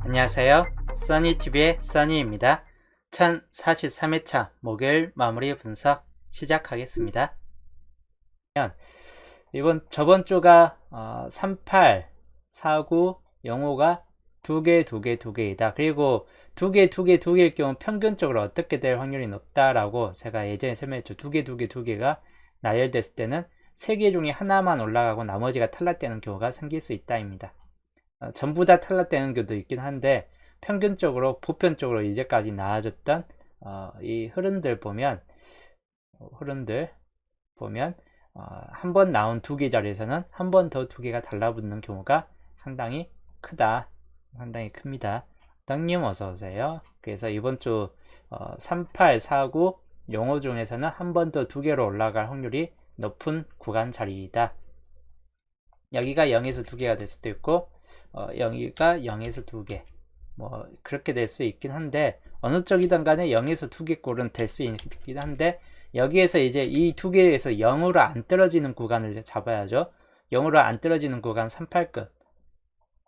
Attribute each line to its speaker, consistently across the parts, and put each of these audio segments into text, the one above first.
Speaker 1: 안녕하세요. 써니TV의 써니입니다. 1043회차 목요일 마무리 분석 시작하겠습니다. 저번 주가 38, 49, 05가 두 개이다. 그리고 두 개일 경우 평균적으로 어떻게 될 확률이 높다라고 제가 예전에 설명했죠. 두 개가 나열됐을 때는 세 개 중에 하나만 올라가고 나머지가 탈락되는 경우가 생길 수 있다입니다. 전부 다 탈락되는 경우도 있긴 한데 평균적으로 보편적으로 이제까지 나아졌던 이 흐름들 보면 한 번 나온 두 개 자리에서는 한 번 더 두 개가 달라붙는 경우가 상당히 큽니다. 덕님 어서오세요. 그래서 이번 주 38, 49, 05 중에서는 한 번 더 두 개로 올라갈 확률이 높은 구간 자리이다. 여기가 0에서 두 개가 될 수도 있고 여기가 0에서 두 개 뭐 그렇게 될 수 있긴 한데 어느 쪽이든 간에 0에서 두 개 꼴은 될 수 있긴 한데 여기에서 이제 이 두 개에서 0으로 안 떨어지는 구간을 이제 잡아야죠. 0으로 안 떨어지는 구간 38끝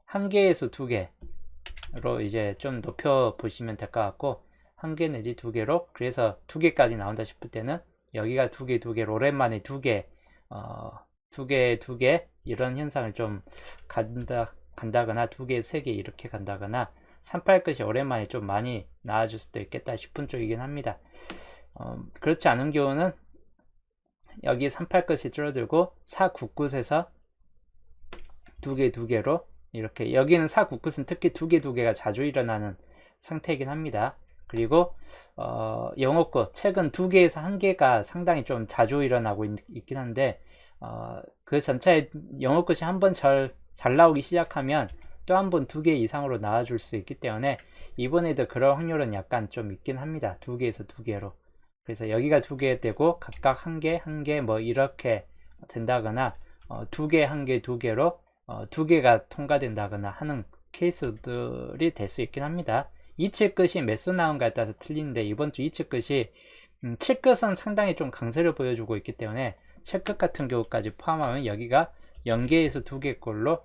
Speaker 1: 한 개에서 두 개로 이제 좀 높여 보시면 될 것 같고 한 개 내지 두 개로 그래서 두 개까지 나온다 싶을 때는 여기가 두 개 오랜만에 두 개 이런 현상을 좀 간다거나 두 개, 세 개 이렇게 간다거나 38끝이 오랜만에 좀 많이 나와줄 수도 있겠다 싶은 쪽이긴 합니다. 그렇지 않은 경우는 여기 38끝이 줄어들고 499끝에서 두 개로 이렇게 여기는 499끝은 특히 두 개가 자주 일어나는 상태이긴 합니다. 그리고 영어끝 최근 두 개에서 한 개가 상당히 좀 자주 일어나고 있긴 한데 그 전체에 영어 끝이 한번 잘 나오기 시작하면 또 한 번 두 개 이상으로 나와줄 수 있기 때문에 이번에도 그럴 확률은 약간 좀 있긴 합니다. 두 개에서 두 개로. 그래서 여기가 두 개 되고 각각 한 개 뭐 이렇게 된다거나 두 개, 한 개, 두 개로 두 개가 통과된다거나 하는 케이스들이 될 수 있긴 합니다. 이치 끝이 몇 수 나온가에 따라서 틀리는데 이번 주 이치 끝이 7끝은 상당히 좀 강세를 보여주고 있기 때문에 7끝 같은 경우까지 포함하면 여기가 0개에서 2개꼴로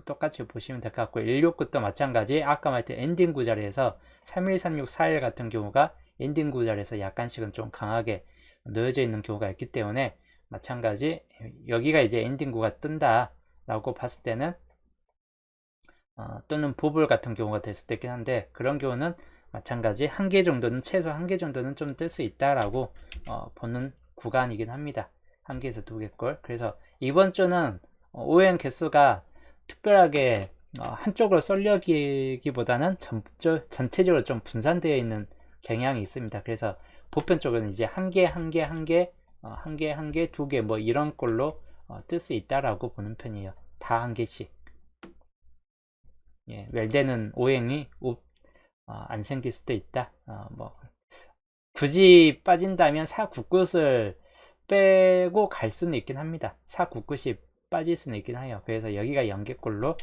Speaker 1: 똑같이 보시면 될 것 같고 16끝도 마찬가지 아까 말했던 엔딩 구자리에서 31, 36, 41 같은 경우가 엔딩 구자리에서 약간씩은 좀 강하게 놓여져 있는 경우가 있기 때문에 마찬가지 여기가 이제 엔딩 구가 뜬다 라고 봤을 때는 또는 보불 같은 경우가 될 수도 있긴 한데 그런 경우는 마찬가지 한 개 정도는 최소 한 개 정도는 좀 뜰 수 있다라고 보는 구간이긴 합니다. 한 개에서 두 개꼴. 그래서 이번 주는 OM 개수가 특별하게 한쪽으로 쏠려기보다는 전체적으로 좀 분산되어 있는 경향이 있습니다. 그래서 보편적으로는 이제 한 개, 두 개 뭐 이런 꼴로 뜰 수 있다라고 보는 편이에요. 다 한 개씩. 예, 웰되는 오행이 안 생길 수도 있다. 뭐 굳이 빠진다면 사구끝을 빼고 갈 수는 있긴 합니다. 사구끝이 빠질 수는 있긴 해요. 그래서 여기가 연계꼴로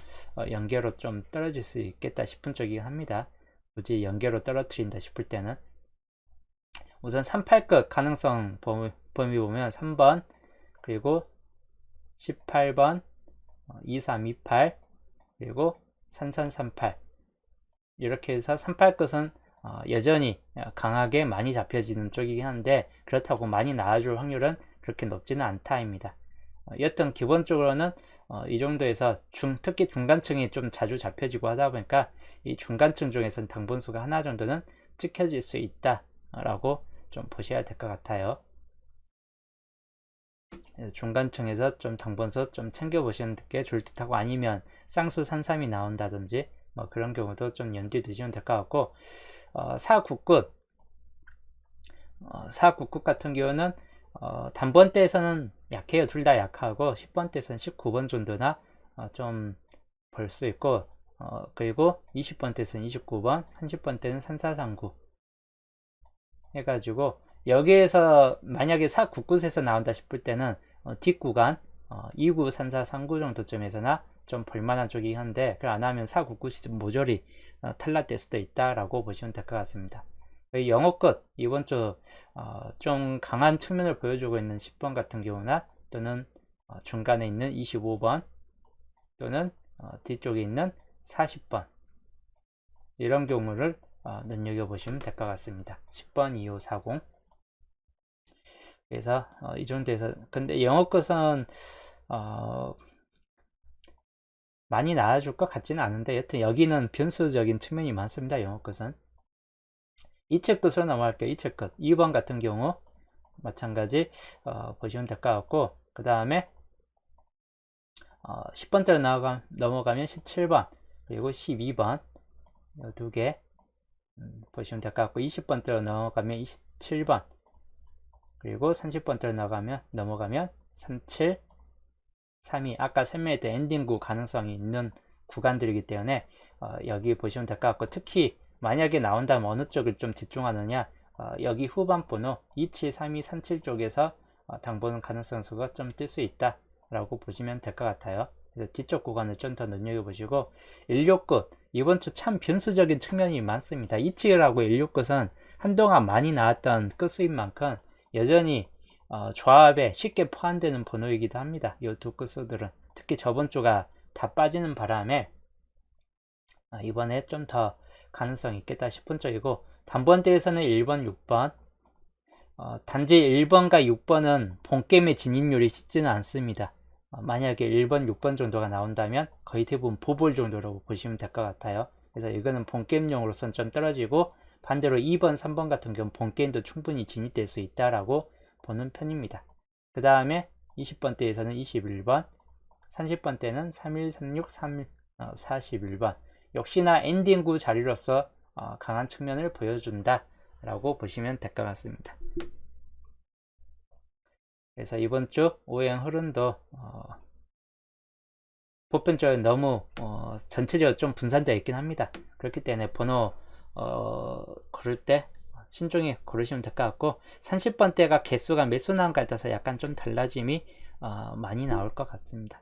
Speaker 1: 연계로 좀 떨어질 수 있겠다 싶은 쪽이긴 합니다. 굳이 연계로 떨어뜨린다 싶을 때는 우선 38끝 가능성 범위 보면 3번 그리고 18번 2328 그리고 3338 이렇게 해서 38끝은 여전히 강하게 많이 잡혀지는 쪽이긴 한데 그렇다고 많이 나와줄 확률은 그렇게 높지는 않다입니다. 여튼 기본적으로는 이 정도에서 특히 중간층이 좀 자주 잡혀지고 하다 보니까 이 중간층 중에서는 당분수가 하나 정도는 찍혀질 수 있다 라고 좀 보셔야 될 것 같아요. 중간층에서 좀 당분수 좀 챙겨 보시는 게 좋을 듯 하고 아니면 쌍수 산삼이 나온다든지 뭐 그런 경우도 좀 염두에 두시면 될 것 같고 사구끝 같은 경우는 단번대에서는 약해요. 둘 다 약하고 10번대에서는 19번 정도나 좀 볼 수 있고 그리고 20번대에서는 29번 30번대는 3439 해가지고 여기에서 만약에 499에서 나온다 싶을 때는 뒷구간 29, 34, 39 정도쯤에서나 좀 볼만한 쪽이긴 한데 그걸 안하면 499시 모조리 탈락될 수도 있다라고 보시면 될 것 같습니다. 영어 끝 이번 주 좀 강한 측면을 보여주고 있는 10번 같은 경우나 또는 중간에 있는 25번 또는 뒤쪽에 있는 40번 이런 경우를 눈여겨보시면 될 것 같습니다. 10번, 2540. 그래서 이 정도에서 근데 영어 것은 많이 나와줄 것 같지는 않은데 여튼 여기는 변수적인 측면이 많습니다. 영어 것은. 이체 끝으로 넘어갈게요. 이체 끝 2번 같은 경우 마찬가지 보시면 될 것 같고, 그 다음에 10번대로 넘어가면 17번 그리고 12번 이 두 개 보시면 될 것 같고, 20번대로 넘어가면 27번 그리고 30번대로 넘어가면 37, 32 아까 설명했던 엔딩구 가능성이 있는 구간들이기 때문에 여기 보시면 될 것 같고, 특히 만약에 나온다면 어느 쪽을 좀 집중하느냐, 여기 후반 번호 27, 32, 37 쪽에서 당보는 가능성수가 좀 뜰 수 있다 라고 보시면 될 것 같아요. 그래서 뒤쪽 구간을 좀 더 눈여겨보시고, 16끝 이번 주 참 변수적인 측면이 많습니다. 27하고 16끝은 한동안 많이 나왔던 끝수인 만큼 여전히 조합에 쉽게 포함되는 번호이기도 합니다. 이 두 끝수들은 특히 저번 주가 다 빠지는 바람에 이번에 좀 더 가능성이 있겠다 싶은 쪽이고, 단번대에서는 1번, 6번 단지 1번과 6번은 본게임의 진입률이 쉽지는 않습니다. 만약에 1번, 6번 정도가 나온다면 거의 대부분 보볼 정도라고 보시면 될 것 같아요. 그래서 이거는 본게임용으로선 좀 떨어지고, 반대로 2번, 3번 같은 경우 본게임도 충분히 진입될 수 있다라고 보는 편입니다. 그 다음에 20번대에서는 21번, 30번대는 31, 36, 31, 41번 역시나 엔딩구 자리로서 강한 측면을 보여준다 라고 보시면 될 것 같습니다. 그래서 이번 주 오행 흐름도 보편적으로 너무 전체적으로 좀 분산되어 있긴 합니다. 그렇기 때문에 번호 고를 때 신중히 고르시면 될 것 같고, 30번대가 개수가 몇 수 나온가에 따라서 약간 좀 달라짐이 많이 나올 것 같습니다.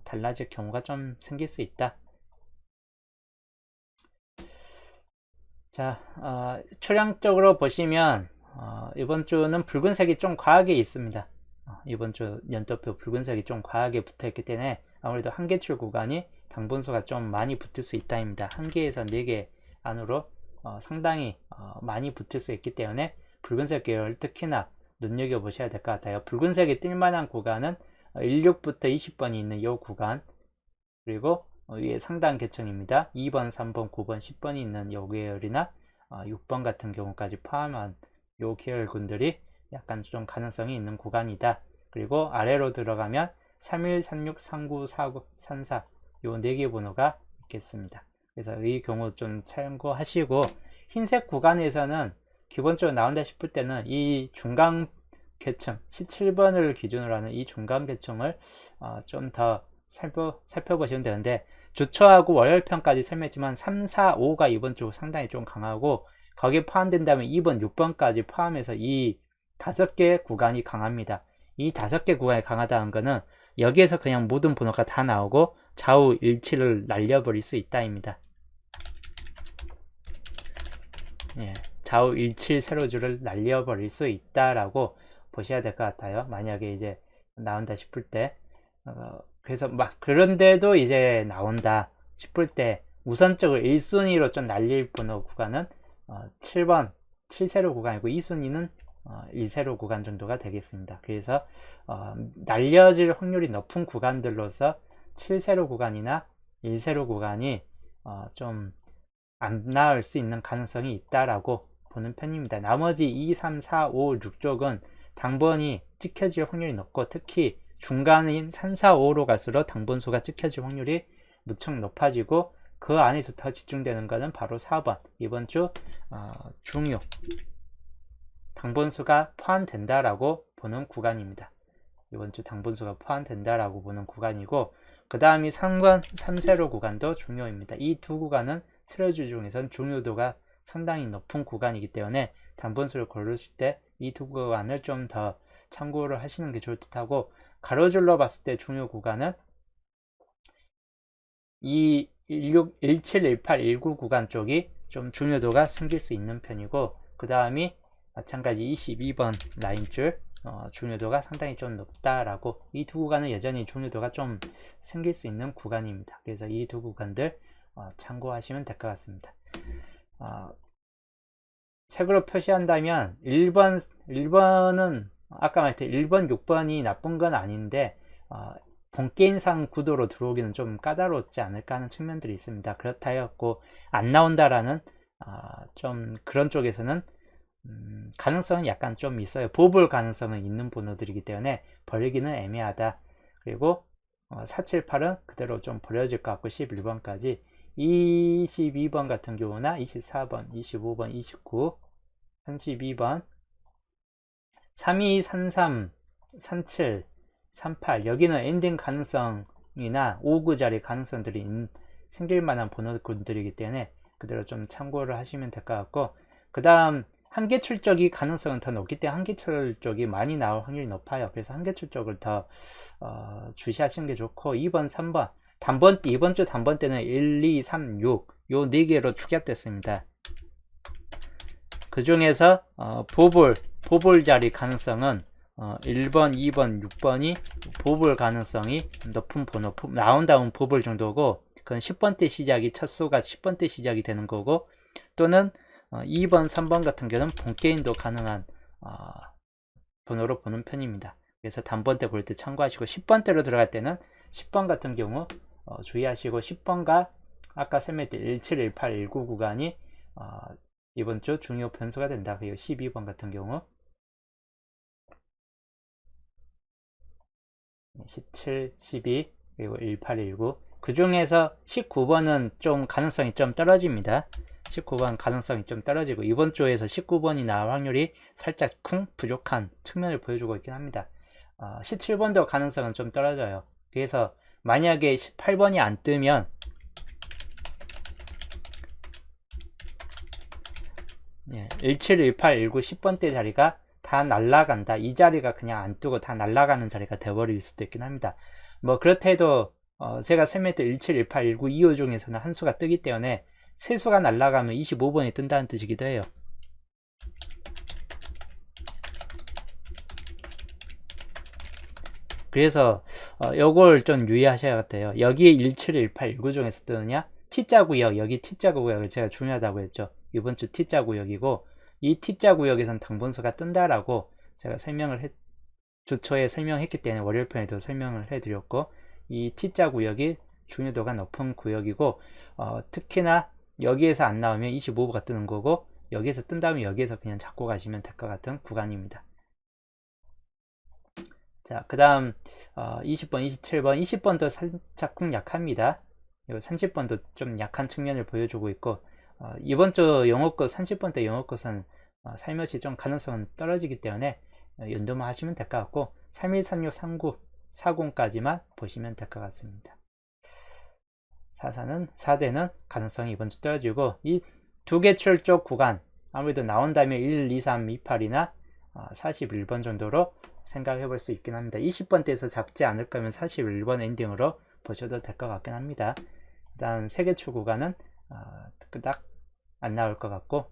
Speaker 1: 달라질 경우가 좀 생길 수 있다. 자, 출형적으로 보시면 이번 주는 붉은색이 좀 과하게 있습니다. 이번 주 연도표 붉은색이 좀 과하게 붙어 있기 때문에 아무래도 한계출 구간이 당분수가 좀 많이 붙을 수 있다입니다. 1개에서 4개 안으로 상당히 많이 붙을 수 있기 때문에 붉은색 계열 특히나 눈여겨보셔야 될 것 같아요. 붉은색이 뜰만한 구간은 16부터 20번이 있는 이 구간, 그리고 위에 상단 계층입니다. 2번, 3번, 9번, 10번이 있는 요 계열이나 6번 같은 경우까지 포함한 요 계열군들이 약간 좀 가능성이 있는 구간이다. 그리고 아래로 들어가면 31, 36, 39, 49, 34 요 4개 번호가 있겠습니다. 그래서 이 경우 좀 참고하시고, 흰색 구간에서는 기본적으로 나온다 싶을 때는 이 중간 계층 17번을 기준으로 하는 이 중간 계층을 좀 더 살펴보시면 되는데, 주초하고 월요일편까지 설명했지만 3, 4, 5가 이번 주 상당히 좀 강하고, 거기에 포함된다면 2번, 6번까지 포함해서 이 5개 구간이 강합니다. 이 5개 구간이 강하다는 것은 여기에서 그냥 모든 번호가 다 나오고 좌우 일치를 날려버릴 수 있다입니다. 예, 좌우 일치 세로줄을 날려버릴 수 있다라고 보셔야 될 것 같아요. 만약에 이제 나온다 싶을 때 그래서 막 그런데도 이제 나온다 싶을 때 우선적으로 1순위로 좀 날릴 번호 구간은 7번 7세로 구간이고, 2순위는 1세로 구간 정도가 되겠습니다. 그래서 날려질 확률이 높은 구간들로서 7세로 구간이나 1세로 구간이 좀 안 나올 수 있는 가능성이 있다라고 보는 편입니다. 나머지 2, 3, 4, 5, 6쪽은 당번이 찍혀질 확률이 높고, 특히 중간인 3, 4, 5로 갈수록 당번수가 찍혀질 확률이 무척 높아지고, 그 안에서 더 집중되는 것은 바로 4번 이번 주 중요 당번수가 포함된다라고 보는 구간입니다. 이번 주 당번수가 포함된다라고 보는 구간이고, 그 다음이 3번 3세로 구간도 중요입니다. 이 두 구간은 세로줄 중에선 중요도가 상당히 높은 구간이기 때문에 당번수를 고르실 때 이 두 구간을 좀 더 참고를 하시는 게 좋을 듯 하고, 가로줄로 봤을 때 중요 구간은 이 16, 17, 18, 19 구간 쪽이 좀 중요도가 생길 수 있는 편이고, 그 다음이 마찬가지 22번 라인줄 중요도가 상당히 좀 높다라고, 이 두 구간은 여전히 중요도가 좀 생길 수 있는 구간입니다. 그래서 이 두 구간들 참고하시면 될 것 같습니다. 색으로 표시한다면 1번은 아까 말했듯이 1번, 6번이 나쁜 건 아닌데 본게임상 구도로 들어오기는 좀 까다롭지 않을까 하는 측면들이 있습니다. 그렇다 해갖고 안 나온다라는 좀 그런 쪽에서는 가능성은 약간 좀 있어요. 보볼 가능성은 있는 번호들이기 때문에 버리기는 애매하다. 그리고 478은 그대로 좀 버려질 것 같고 11번까지 22번 같은 경우나 24번, 25번, 29, 32번, 32, 33, 37, 38 여기는 엔딩 가능성이나 5구 자리 가능성들이 생길 만한 번호군들이기 때문에 그대로 좀 참고를 하시면 될 것 같고, 그 다음 한계출 쪽이 가능성은 더 높기 때문에 한계출 쪽이 많이 나올 확률이 높아요. 그래서 한계출 쪽을 더 주시하시는 게 좋고, 2번, 3번 이번 주 단번 때는 1, 2, 3, 6 요 4개로 축약됐습니다. 그 중에서 보볼 자리 가능성은 1번, 2번, 6번이 보볼 가능성이 높은 번호, 나온다운 보볼 정도고, 그건 10번대 시작이 첫 수가 10번대 시작이 되는 거고, 또는 2번, 3번 같은 경우는 본게임도 가능한 번호로 보는 편입니다. 그래서 단번 때 볼 때 참고하시고, 10번 대로 들어갈 때는 10번 같은 경우 주의하시고, 10번과 아까 설명했던 17, 18, 19 구간이 이번 주 중요 변수가 된다. 그리고 12번 같은 경우 17, 12 그리고 18, 19 그 중에서 19번은 좀 가능성이 좀 떨어집니다. 19번 가능성이 좀 떨어지고, 이번 주에서 19번이 나올 확률이 살짝 부족한 측면을 보여주고 있긴 합니다. 17번도 가능성은 좀 떨어져요. 그래서 만약에 18번이 안 뜨면 17, 18, 19, 10번대 자리가 다 날라간다. 이 자리가 그냥 안 뜨고 다 날라가는 자리가 되어버릴 수도 있긴 합니다. 뭐 그렇다 해도 제가 설명했던 17, 18, 19, 25 중에서는 한 수가 뜨기 때문에 세 수가 날라가면 25번이 뜬다는 뜻이기도 해요. 그래서 요걸 좀 유의하셔야 돼요. 여기에 17, 18, 19 중에서 뜨느냐, T자 구역, 여기 T자 구역을 제가 중요하다고 했죠. 이번 주 T자 구역이고, 이 T자 구역에선 당분수가 뜬다라고 제가 주초에 설명했기 때문에 월요일 편에도 설명을 해드렸고, 이 T자 구역이 중요도가 높은 구역이고, 특히나 여기에서 안 나오면 25가 뜨는 거고, 여기에서 뜬다면 여기에서 그냥 잡고 가시면 될 것 같은 구간입니다. 자, 그 다음 20번, 27번, 20번도 살짝 약합니다. 30번도 좀 약한 측면을 보여주고 있고, 이번 주 영어컷 30번 때 영어컷은 살며시 좀 가능성은 떨어지기 때문에 연도만 하시면 될 것 같고, 31, 36, 39, 40까지만 보시면 될 것 같습니다. 4대는 가능성이 이번 주 떨어지고, 이 두 개 출쪽 구간 아무래도 나온다면 1, 2, 3, 28이나 41번 정도로 생각해 볼 수 있긴 합니다. 20번대에서 잡지 않을 거면 41번 엔딩으로 보셔도 될 것 같긴 합니다. 그 다음 3개 출 구간은 그닥 안 나올 것 같고,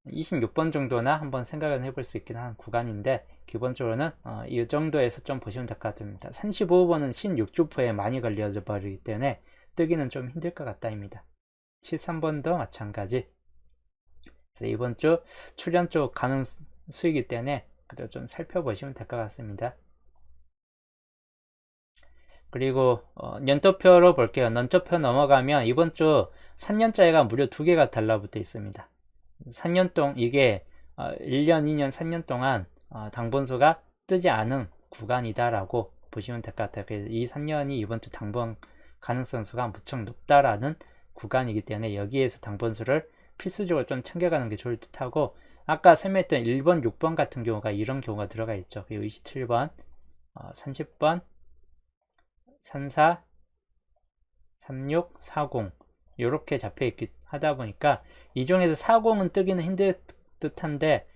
Speaker 1: 26번 정도나 한번 생각을 해볼 수 있긴 한 구간인데, 기본적으로는 이 정도에서 좀 보시면 될 것 같습니다. 35번은 16주포에 많이 걸려져 버리기 때문에 뜨기는 좀 힘들 것 같다입니다. 13번도 마찬가지. 그래서 이번 주 출연 쪽 가능 수이기 때문에 그대로 좀 살펴보시면 될 것 같습니다. 그리고 년도표로 볼게요. 년도표 넘어가면 이번 주 3년짜리가 무려 2개가 달라붙어 있습니다. 3년 동안 이게 1년, 2년, 3년 동안 당번수가 뜨지 않은 구간이다라고 보시면 될 것 같아요. 그래서 이 3년이 이번 주 당번 가능성 수가 무척 높다라는 구간이기 때문에 여기에서 당번수를 필수적으로 좀 챙겨가는 게 좋을 듯 하고, 아까 설명했던 1번, 6번 같은 경우가 이런 경우가 들어가 있죠. 그리고 27번, 30번, 34, 36, 40 이렇게 잡혀있기 하다 보니까 이 중에서 40은 뜨기는 힘들 듯한데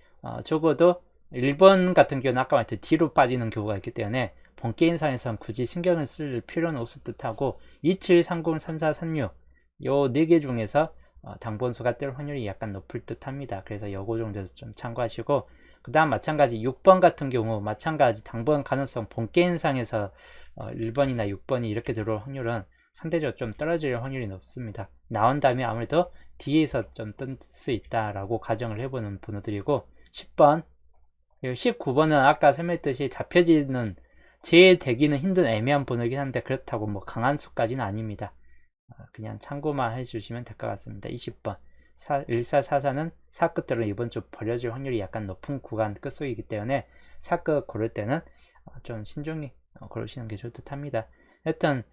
Speaker 1: 적어도 1번 같은 경우는 아까 말했듯이 뒤로 빠지는 경우가 있기 때문에 본게임상에서는 굳이 신경을 쓸 필요는 없을 듯하고 27, 30, 34, 36 요 4개 중에서 당분수가 뜰 확률이 약간 높을 듯 합니다. 그래서 요거 정도에서 좀 참고하시고, 그 다음 마찬가지 6번 같은 경우 마찬가지 당분 가능성 본게임상에서 1번이나 6번이 이렇게 들어올 확률은 상대적으로 좀 떨어질 확률이 높습니다. 나온다면 아무래도 뒤에서 좀 뜰 수 있다라고 가정을 해보는 번호들이고, 10번, 19번은 아까 설명했듯이 잡혀지는 재대기는 힘든 애매한 번호이긴 한데 그렇다고 뭐 강한 수까지는 아닙니다. 그냥 참고만 해주시면 될 것 같습니다. 20번 1444는 사끝들은 이번 주 버려질 확률이 약간 높은 구간 끝속이기 때문에 사끝 고를 때는 좀 신중히 고르시는 게 좋을 듯 합니다. 하여튼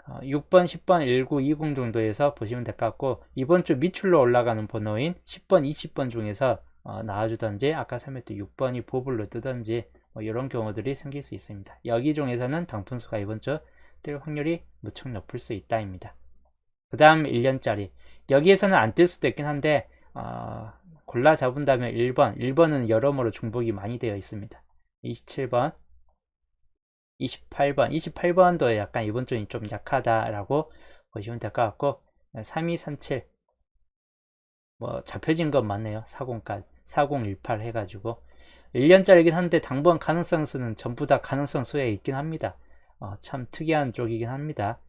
Speaker 1: 6번, 10번, 19, 20 정도에서 보시면 될 것 같고, 이번 주 밑줄로 올라가는 번호인 10번, 20번 중에서 나와주던지 아까 설명했던 6번이 보불로 뜨던지 뭐 이런 경우들이 생길 수 있습니다. 여기 중에서는 당분수가 이번 주 뜰 확률이 무척 높을 수 있다입니다. 그 다음 1년짜리, 여기에서는 안 뜰 수도 있긴 한데 골라 잡은다면 1번은 여러모로 중복이 많이 되어 있습니다. 27번, 28번도 약간 이번 주는 좀 약하다라고 보시면 될 것 같고, 3237 뭐 잡혀진 건 맞네요. 40까지 4018 해가지고 1년짜리긴 한데 당번 가능성 수는 전부 다 가능성 수에 있긴 합니다. 참 특이한 쪽이긴 합니다.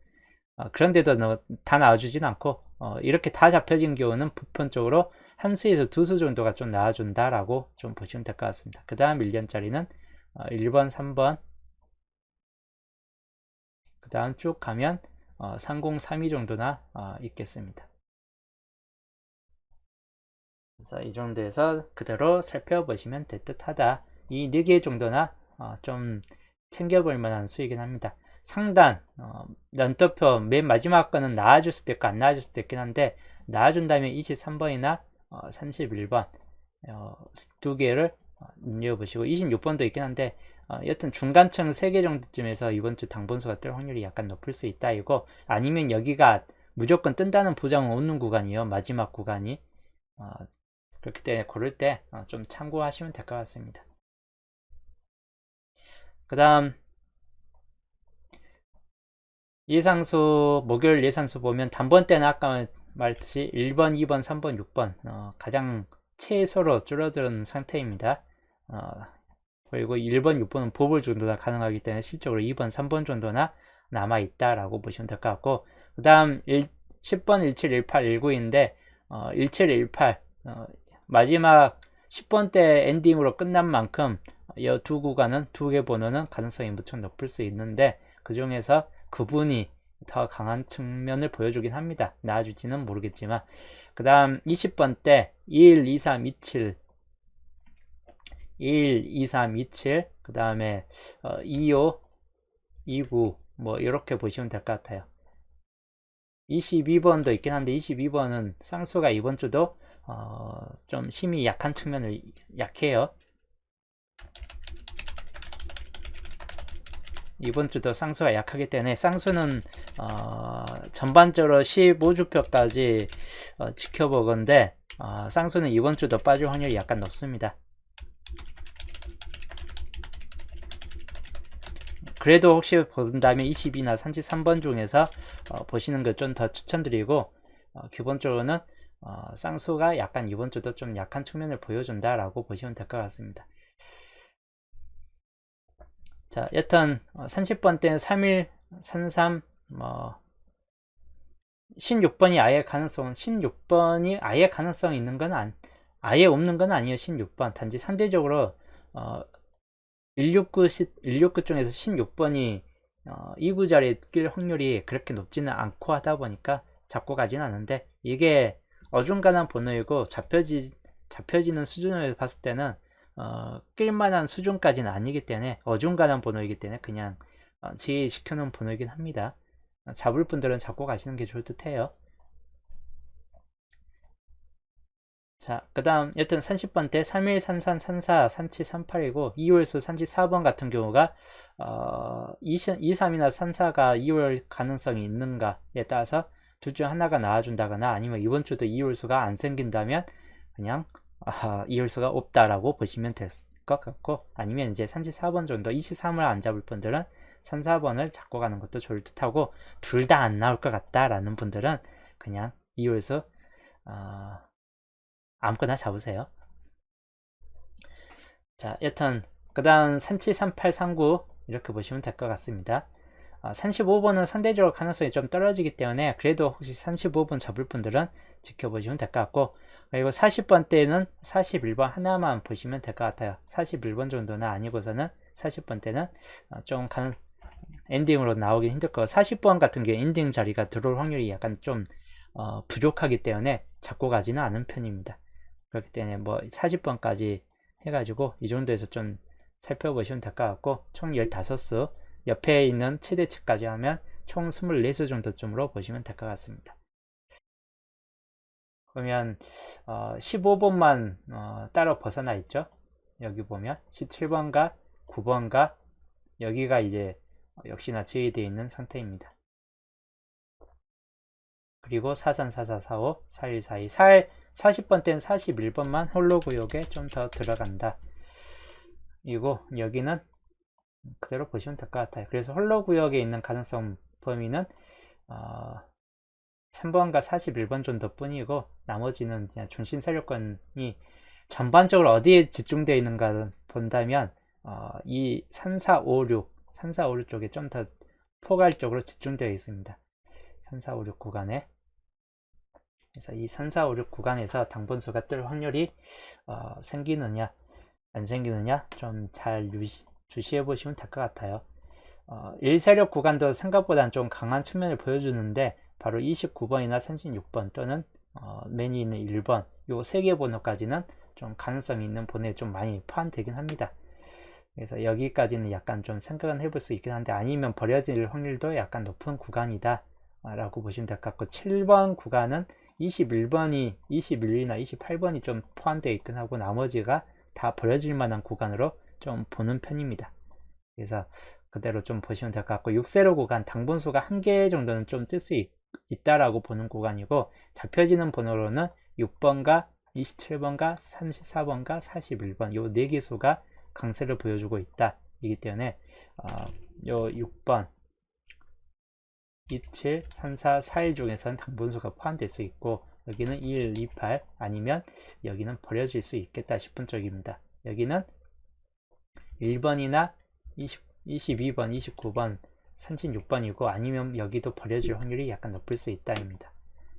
Speaker 1: 그런데도 다 나와주진 않고 이렇게 다 잡혀진 경우는 보편적으로 한 수에서 두 수 정도가 좀 나와준다라고 좀 보시면 될 것 같습니다. 그 다음 1년짜리는 1번, 3번, 그 다음 쭉 가면 3032 정도나 있겠습니다. 그래서 이 정도에서 그대로 살펴보시면 될 듯하다. 이 4개 정도나 좀 챙겨볼 만한 수이긴 합니다. 상단 연도표 맨 마지막 거는 나와줄 수도 있고 안 나와줄 수도 있긴 한데, 나와준다면 23번이나 31번 두 개를 눈여보시고, 26번도 있긴 한데 여튼 중간층 3개 정도쯤에서 이번 주 당분수가 뜰 확률이 약간 높을 수 있다 이거, 아니면 여기가 무조건 뜬다는 보장은 없는 구간이에요. 마지막 구간이 그렇기 때문에 고를 때 좀 참고하시면 될 것 같습니다. 그 다음 예상수, 목요일 예상수 보면 단번 때는 아까 말했듯이 1번, 2번, 3번, 6번 가장 최소로 줄어드는 상태입니다. 그리고 1번, 6번은 보불 정도나 가능하기 때문에 실적으로 2번, 3번 정도나 남아있다라고 보시면 될 것 같고, 그 다음 10번, 17, 18, 19인데 17, 18 마지막 10번 때 엔딩으로 끝난 만큼 이 두 구간은, 두 개 번호는 가능성이 무척 높을 수 있는데, 그 중에서 그분이 더 강한 측면을 보여주긴 합니다. 나아질지는 모르겠지만. 그 다음 20번 때 1, 2, 3, 27 1, 2, 3, 27 그 다음에 25, 29 뭐 이렇게 보시면 될 것 같아요. 22번도 있긴 한데 22번은 쌍수가 이번 주도 좀 힘이 약한 측면을 약해요. 이번 주도 쌍수가 약하기 때문에 쌍수는 전반적으로 15주표까지 지켜보건데 쌍수는 이번 주도 빠질 확률이 약간 높습니다. 그래도 혹시 본다면 20이나 33번 중에서 보시는 걸 좀 더 추천드리고, 기본적으로는 쌍수가 약간 이번 주도 좀 약한 측면을 보여준다라고 보시면 될 것 같습니다. 자, 여튼 30번 때는 31, 33, 16번이 아예 가능성은, 16번이 아예 가능성이 있는 건 아예 없는 건 아니에요. 16번 단지 상대적으로 169 중에서 16번이 2구 자리에 낄 확률이 그렇게 높지는 않고 하다 보니까 잡고 가진 않은데, 이게 어중간한 번호이고 잡혀지는 수준을 봤을 때는 낄만한 수준까지는 아니기 때문에 어중간한 번호이기 때문에 그냥 제외시켜 놓은 번호이긴 합니다. 잡을 분들은 잡고 가시는 게 좋을 듯 해요. 자, 그 다음 여튼 30번 때 31, 33, 34, 37, 38이고 2월수 34번 같은 경우가 23이나 34가 2월 가능성이 있는가에 따라서 둘 중 하나가 나와준다거나, 아니면 이번 주도 2월수가 안 생긴다면 그냥 2월수가 없다라고 보시면 될 것 같고, 아니면 이제 34번 정도 23을 안 잡을 분들은 34번을 잡고 가는 것도 좋을 듯 하고, 둘 다 안 나올 것 같다라는 분들은 그냥 2월수 아무거나 잡으세요. 자, 여튼 그 다음 37, 38, 39 이렇게 보시면 될 것 같습니다. 35번은 상대적으로 가능성이 좀 떨어지기 때문에 그래도 혹시 35번 잡을 분들은 지켜보시면 될 것 같고, 그리고 40번 때는 41번 하나만 보시면 될 것 같아요. 41번 정도는 아니고서는 40번 때는 좀 엔딩으로 나오기 힘들 거고, 40번 같은 경우에 엔딩 자리가 들어올 확률이 약간 좀 부족하기 때문에 잡고 가지는 않은 편입니다. 그렇기 때문에 뭐 40번까지 해가지고 이 정도에서 좀 살펴보시면 될 것 같고, 총 15수 옆에 있는 최대치까지 하면 총 24수 정도쯤으로 보시면 될 것 같습니다. 그러면 15번만 따로 벗어나 있죠. 여기 보면 17번과 9번과 여기가 이제 역시나 제외되어 있는 상태입니다. 그리고 43, 44, 45, 41, 42, 40번 때는 41번만 홀로 구역에 좀 더 들어간다. 그리고 여기는 그대로 보시면 될 것 같아요. 그래서 홀로 구역에 있는 가능성 범위는 3번과 41번 정도 뿐이고, 나머지는 그냥 중심 세력권이 전반적으로 어디에 집중되어 있는가를 본다면 이 3, 4, 5, 6 쪽에 좀 더 포괄적으로 집중되어 있습니다. 3, 4, 5, 6 구간에. 그래서 이 3, 4, 5, 6 구간에서 당분수가 뜰 확률이 생기느냐 안 생기느냐 좀 잘 주시해 보시면 될 것 같아요. 1세력 구간도 생각보다 좀 강한 측면을 보여주는데, 바로 29번이나 36번 또는 맨이 있는 1번 요 3개 번호까지는 좀 가능성이 있는 번호에 좀 많이 포함되긴 합니다. 그래서 여기까지는 약간 좀 생각은 해볼 수 있긴 한데, 아니면 버려질 확률도 약간 높은 구간이다 라고 보시면 될 것 같고, 7번 구간은 21번이 21이나 28번이 좀 포함되어 있긴 하고, 나머지가 다 버려질 만한 구간으로 좀 보는 편입니다. 그래서 그대로 좀 보시면 될 것 같고, 6세로 구간 당분수가 1개 정도는 좀 뜰 수 있다라고 보는 구간이고, 잡혀지는 번호로는 6번과 27번과 34번과 41번 요 4개수가 강세를 보여주고 있다 이기 때문에 요 6번 27, 34, 41 중에서는 당분수가 포함될 수 있고, 여기는 21, 28 아니면 여기는 버려질 수 있겠다 싶은 쪽입니다. 여기는 1번이나 22번, 29번, 36번이고, 아니면 여기도 버려질 확률이 약간 높을 수 있다입니다.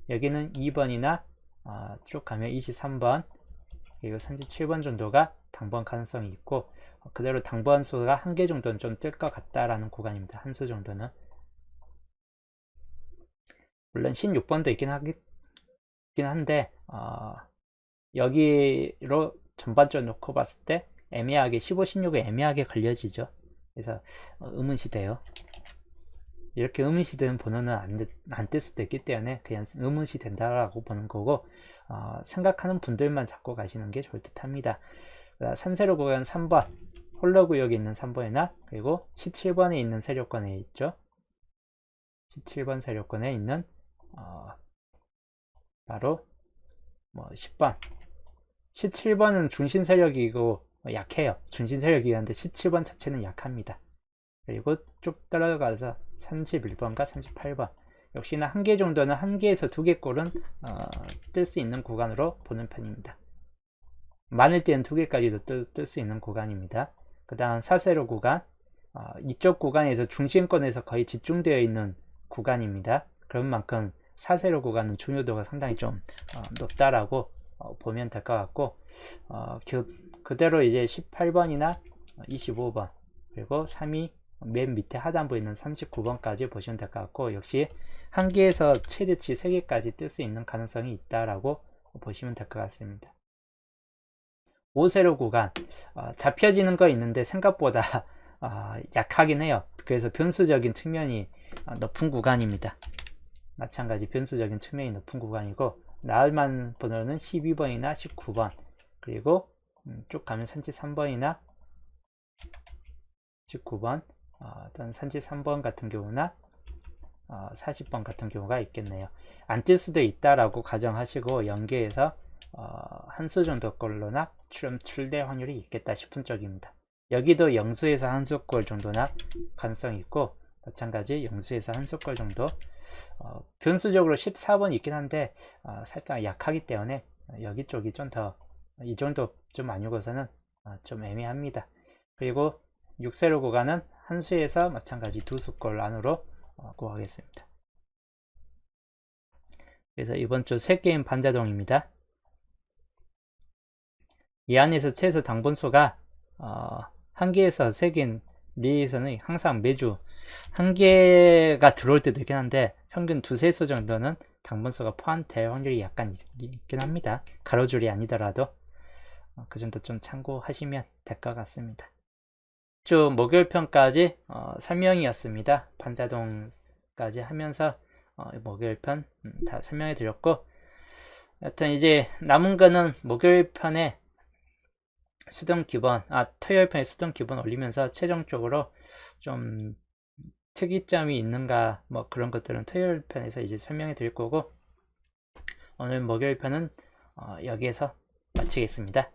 Speaker 1: 여기는 2번이나 쭉 가면 23번 그리고 37번 정도가 당번 가능성이 있고, 그대로 당번 수가 1개 정도는 좀 뜰 것 같다라는 구간입니다. 한 수 정도는. 물론 16번도 있긴 한데 여기로 전반적으로 놓고 봤을 때 애매하게 15, 16에 애매하게 걸려지죠. 그래서 의문시돼요. 이렇게 의문시되는 번호는 안 뜰 수도 있기 때문에 그냥 의문시 된다라고 보는 거고, 생각하는 분들만 잡고 가시는 게 좋을 듯 합니다. 산세로 구간 3번 홀로 구역에 있는 3번이나 그리고 17번에 있는 세력권에 있죠. 17번 세력권에 있는 바로 10번 17번은 중심 세력이고 약해요. 중심 세력이긴 한데 17번 자체는 약합니다. 그리고 쭉 떨어가서 31번과 38번 역시나 1개 정도는 1개에서 2개 골은 뜰 수 있는 구간으로 보는 편입니다. 많을 때는 2개까지도 뜰 수 있는 구간입니다. 그 다음 4세로 구간, 이쪽 구간에서 중심권에서 거의 집중되어 있는 구간입니다. 그런 만큼 4세로 구간은 중요도가 상당히 좀 높다라고 보면 될 것 같고, 그대로 이제 18번이나 25번 그리고 3위 맨 밑에 하단부에 있는 39번까지 보시면 될 것 같고, 역시 1개에서 최대치 3개까지 뜰 수 있는 가능성이 있다라고 보시면 될 것 같습니다. 5세로 구간 잡혀지는 거 있는데 생각보다 약하긴 해요. 그래서 변수적인 측면이 높은 구간입니다. 마찬가지 변수적인 측면이 높은 구간이고, 나을만 번호는 12번이나 19번 그리고 쭉 가면 33번이나 19번 또는 33번 같은 경우나 40번 같은 경우가 있겠네요. 안 뜰 수도 있다라고 가정하시고 연계해서 한 수 정도 걸로나 좀 출될 확률이 있겠다 싶은 쪽입니다. 여기도 영수에서 한 수 골 정도나 가능성이 있고, 마찬가지 0수에서 1수꼴 정도. 변수적으로 14번이 있긴 한데 살짝 약하기 때문에 여기 쪽이 좀 더, 이 정도 좀 아니고서는 좀 애매합니다. 그리고 6세로 구간은 1수에서 마찬가지 2수꼴 안으로 구하겠습니다. 그래서 이번 주 3게임 반자동입니다. 이 안에서 최소 당분수가 1개에서 3개인 내에서는 항상 매주 1개가 들어올 때도 있긴 한데 평균 2~3수 정도는 당분수가 포함될 확률이 약간 있긴 합니다. 가로줄이 아니더라도 그 정도 좀 참고하시면 될 것 같습니다. 주 목요일 편까지 설명이었습니다. 반자동까지 하면서 목요일 편 다 설명해 드렸고, 여튼 이제 남은 거는 목요일 편에 수동 기본, 토요일 편에 수동 기본 올리면서 최종적으로 좀 특이점이 있는가 뭐 그런 것들은 토요일 편에서 이제 설명해 드릴 거고, 오늘 목요일 편은 여기에서 마치겠습니다.